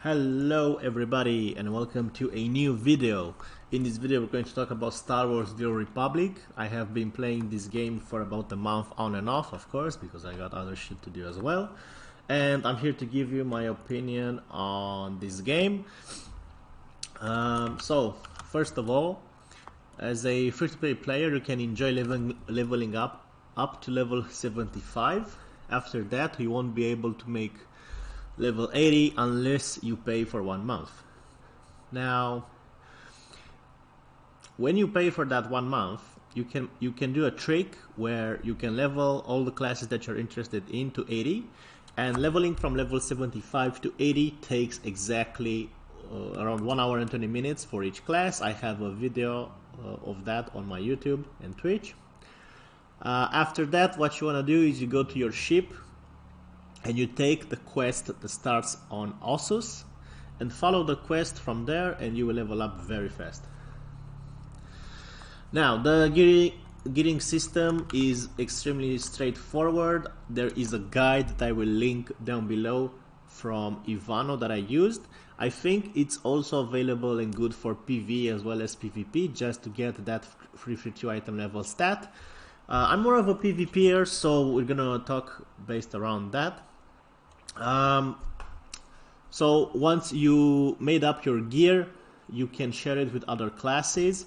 Hello everybody and welcome to a new video. In this video we're going to talk about Star Wars The Old Republic. I have been playing this game for about a month on and off, of course, because I got other shit to do as well. And I'm here to give you my opinion on this game. So, first of all, as a free-to-play player you can enjoy leveling up to level 75. After that you won't be able to make level 80 unless you pay for 1 month. Now, when you pay for that 1 month, you can do a trick where you can level all the classes that you're interested in to 80, and leveling from level 75 to 80 takes exactly around 1 hour and 20 minutes for each class. I have a video of that on my YouTube and Twitch. After that, what you want to do is you go to your ship and you take the quest that starts on Ossus and follow the quest from there, and you will level up very fast. Now, the gearing system is extremely straightforward. There is a guide that I will link down below from Ivano that I used. I think it's also available and good for PvE as well as PvP, just to get that free 2 item level stat. I'm more of a PvPer, so we're gonna talk based around that. So once you made up your gear, you can share it with other classes.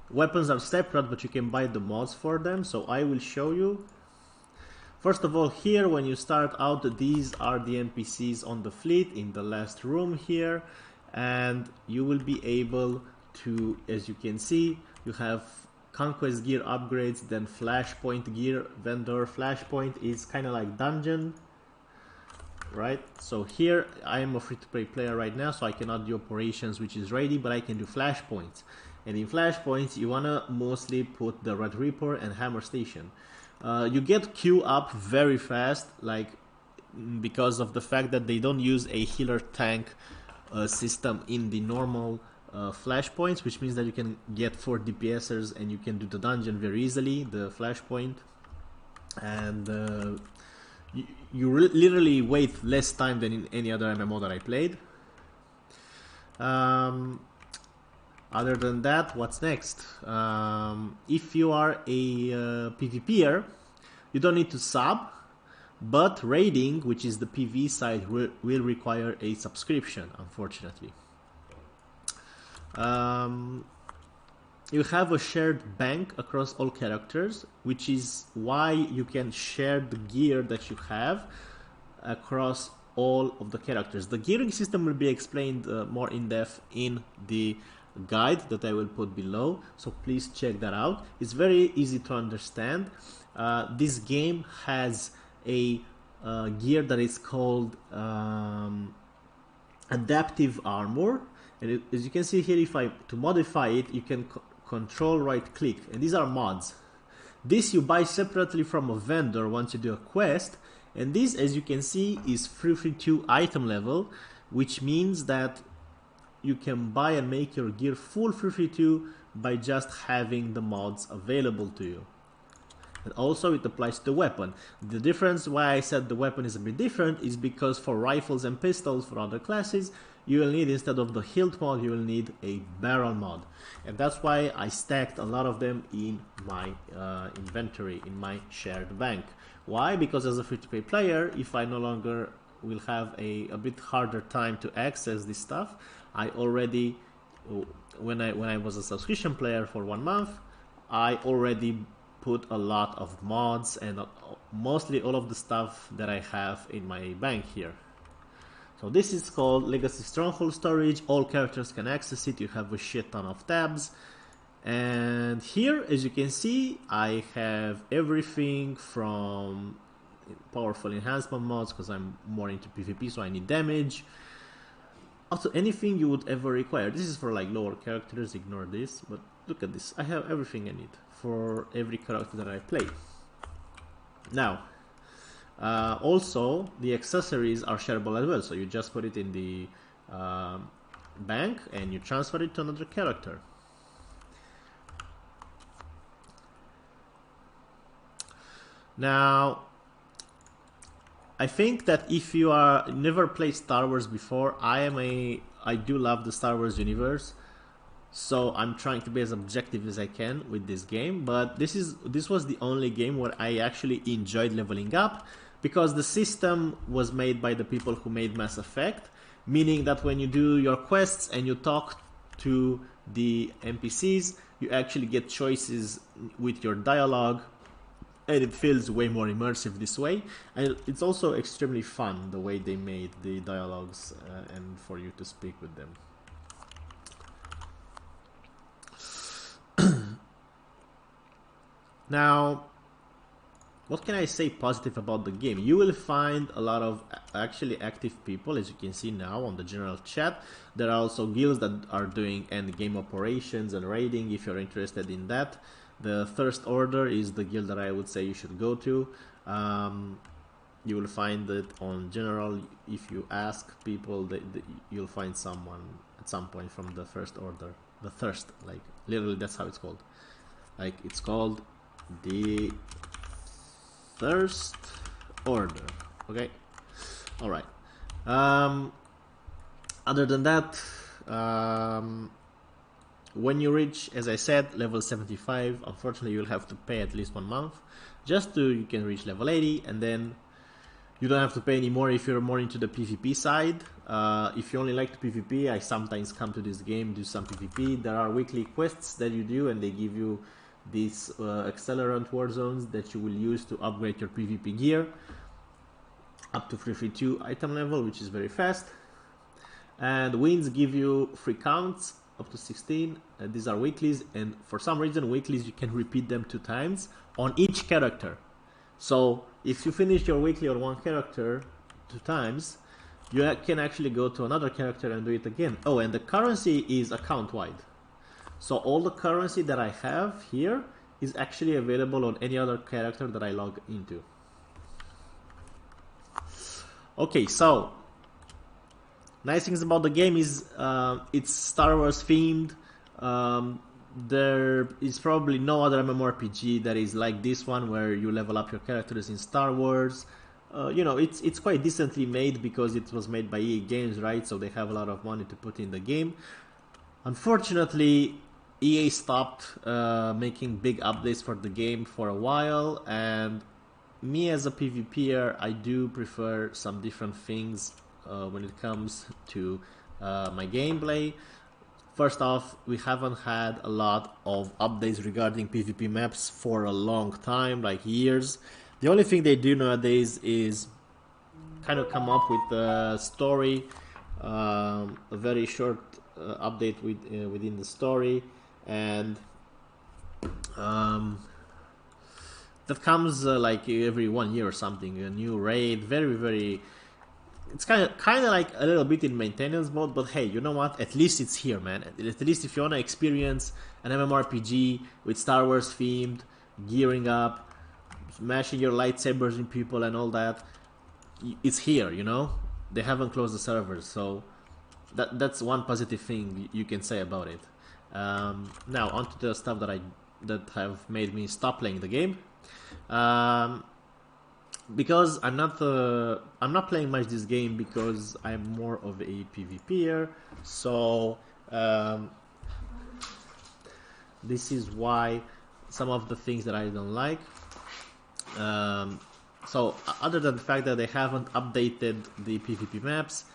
Weapons are separate, but you can buy the mods for them, so I will show you. First of all, here when you start out, these are the NPCs on the fleet in the last room here, and you will be able to, as you can see, you have conquest gear upgrades, then flashpoint gear vendor. Flashpoint is kind of like dungeon, right? So here I am a free-to-play player right now, so I cannot do operations which is ready, but I can do flashpoints. And in flashpoints you want to mostly put the Red Reaper and Hammer Station. You get queue up very fast, like because of the fact that they don't use a healer tank system in the normal flashpoints, which means that you can get 4 DPSers and you can do the dungeon very easily, the flashpoint. And you literally wait less time than in any other MMO that I played. Other than that, what's next? If you are a PvPer, you don't need to sub, but raiding, which is the PvE side, will require a subscription, unfortunately. You have a shared bank across all characters, which is why you can share the gear that you have across all of the characters. The gearing system will be explained more in depth in the guide that I will put below, so please check that out. It's very easy to understand. This game has a gear that is called adaptive armor, and as you can see here, to modify it, you can control right click, and these are mods. This you buy separately from a vendor once you do a quest, and this, as you can see, is free 2 item level, which means that you can buy and make your gear full free 2 by just having the mods available to you. And also it applies to the weapon. The difference why I said the weapon is a bit different is because for rifles and pistols for other classes, you will need, instead of the hilt mod, you will need a barrel mod. And that's why I stacked a lot of them in my inventory, in my shared bank. Why? Because as a free-to-play player, if I no longer will have a bit harder time to access this stuff, I already, when I was a subscription player for 1 month, I already put a lot of mods and mostly all of the stuff that I have in my bank here. So this is called Legacy Stronghold Storage. All characters can access it. You have a shit ton of tabs. And here, as you can see, I have everything from powerful enhancement mods, because I'm more into PvP, so I need damage. Also, anything you would ever require. This is for like lower characters, ignore this, but look at this. I have everything I need for every character that I play. Now, also, the accessories are shareable as well, so you just put it in the bank and you transfer it to another character. Now, I think that if you are never played Star Wars before, I do love the Star Wars universe, so I'm trying to be as objective as I can with this game. But this was the only game where I actually enjoyed leveling up, because the system was made by the people who made Mass Effect, meaning that when you do your quests and you talk to the NPCs, you actually get choices with your dialogue, and it feels way more immersive this way. And it's also extremely fun the way they made the dialogues and for you to speak with them. Now, what can I say positive about the game? You will find a lot of actually active people, as you can see now on the general chat. There are also guilds that are doing end game operations and raiding if you're interested in that. The First Order is the guild that I would say you should go to. You will find it on general. If you ask people, you'll find someone at some point from the First Order. The Thirst, like literally that's how it's called. Like it's called the First Order. Okay, all right. Other than that, when you reach, as I said, level 75, unfortunately you'll have to pay at least 1 month just to you can reach level 80, and then you don't have to pay anymore if you're more into the PvP side. If you only like the PvP, I sometimes come to this game, do some PvP. There are weekly quests that you do, and they give you these accelerant war zones that you will use to upgrade your PvP gear up to 332 item level, which is very fast. And wins give you free counts up to 16. These are weeklies, and for some reason weeklies you can repeat them 2 times on each character. So if you finish your weekly on one character 2 times, you can actually go to another character and do it again. Oh, and the currency is account wide. So all the currency that I have here is actually available on any other character that I log into. Okay, so nice things about the game is it's Star Wars themed. There is probably no other MMORPG that is like this one, where you level up your characters in Star Wars. You know, it's quite decently made because it was made by EA Games, right? So they have a lot of money to put in the game. Unfortunately, EA stopped making big updates for the game for a while, and me as a PvPer, I do prefer some different things when it comes to my gameplay. First off, we haven't had a lot of updates regarding PvP maps for a long time, like years. The only thing they do nowadays is kind of come up with a story, a very short update within the story, and that comes like every 1 year or something, a new raid. Very it's kind of like a little bit in maintenance mode, but hey, you know what, at least it's here, man. At least if you want to experience an MMORPG with Star Wars themed, gearing up, smashing your lightsabers in people and all that, it's here, you know. They haven't closed the servers, so that's one positive thing you can say about it. Now onto the stuff that have made me stop playing the game. Because I'm not playing much this game because I'm more of a PvPer, so this is why some of the things that I don't like. So other than the fact that they haven't updated the PvP maps,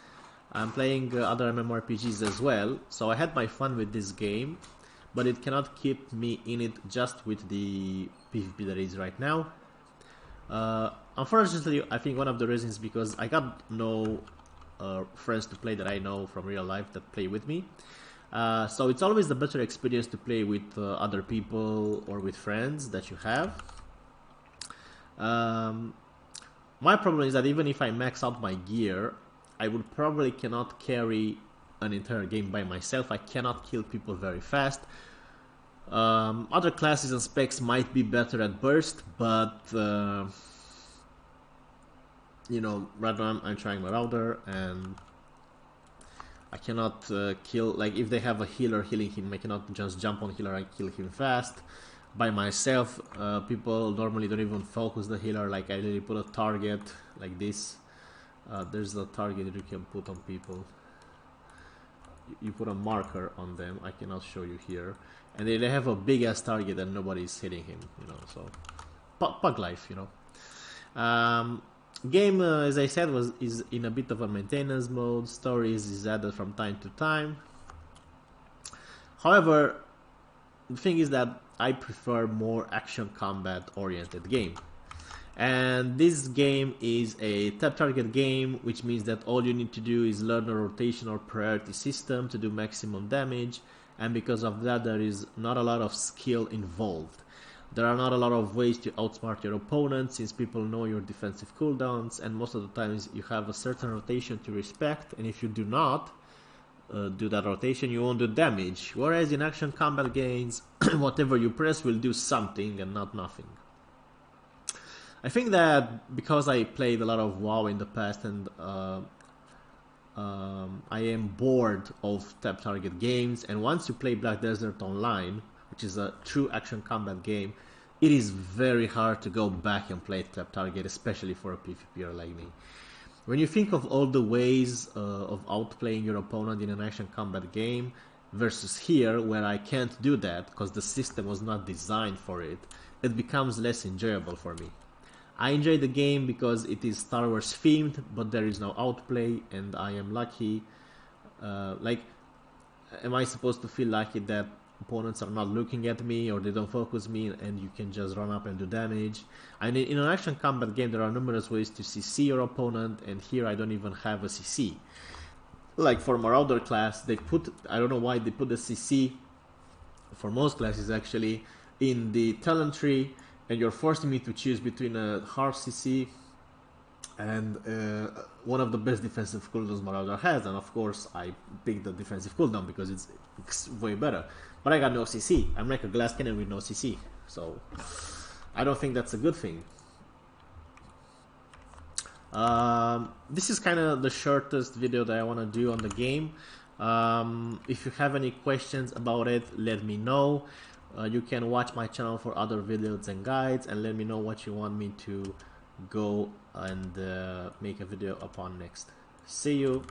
I'm playing other MMORPGs as well, so I had my fun with this game, but it cannot keep me in it just with the PvP that is right now. Unfortunately, I think one of the reasons is because I got no friends to play that I know from real life that play with me. So it's always the better experience to play with other people or with friends that you have. My problem is that even if I max out my gear, I would probably cannot carry an entire game by myself. I cannot kill people very fast. Other classes and specs might be better at burst, but you know, right now I'm trying my router and I cannot kill, like if they have a healer healing him, I cannot just jump on healer and kill him fast. By myself, people normally don't even focus the healer, like I really put a target like this There's a target that you can put on people. You put a marker on them. I cannot show you here, and they have a big ass target and nobody's hitting him, you know. So pug life, you know. Game, as I said, is in a bit of a maintenance mode. Stories is added from time to time. However, the thing is that I prefer more action combat oriented game. And this game is a tap target game, which means that all you need to do is learn a rotation or priority system to do maximum damage, and because of that there is not a lot of skill involved. There are not a lot of ways to outsmart your opponent, since people know your defensive cooldowns, and most of the times you have a certain rotation to respect, and if you do not do that rotation, you won't do damage. Whereas in action combat games, whatever you press will do something and not nothing. I think that because I played a lot of WoW in the past, and I am bored of tap target games, and once you play Black Desert Online, which is a true action combat game, it is very hard to go back and play tap target, especially for a PvPer like me. When you think of all the ways of outplaying your opponent in an action combat game versus here, where I can't do that because the system was not designed for it, it becomes less enjoyable for me. I enjoy the game because it is Star Wars themed, but there is no outplay, and I am lucky. Like, am I supposed to feel lucky that opponents are not looking at me or they don't focus me and you can just run up and do damage? I mean, in an action combat game there are numerous ways to CC your opponent, and here I don't even have a CC. Like for Marauder class, they put, I don't know why they put the CC for most classes actually in the talent tree, and you're forcing me to choose between a hard CC and one of the best defensive cooldowns Marauder has, and of course I picked the defensive cooldown because it's way better. But I got no CC. I'm like a glass cannon with no CC, so I don't think that's a good thing. This is kind of the shortest video that I want to do on the game. If you have any questions about it, let me know. You can watch my channel for other videos and guides, and let me know what you want me to go and make a video upon next. See you.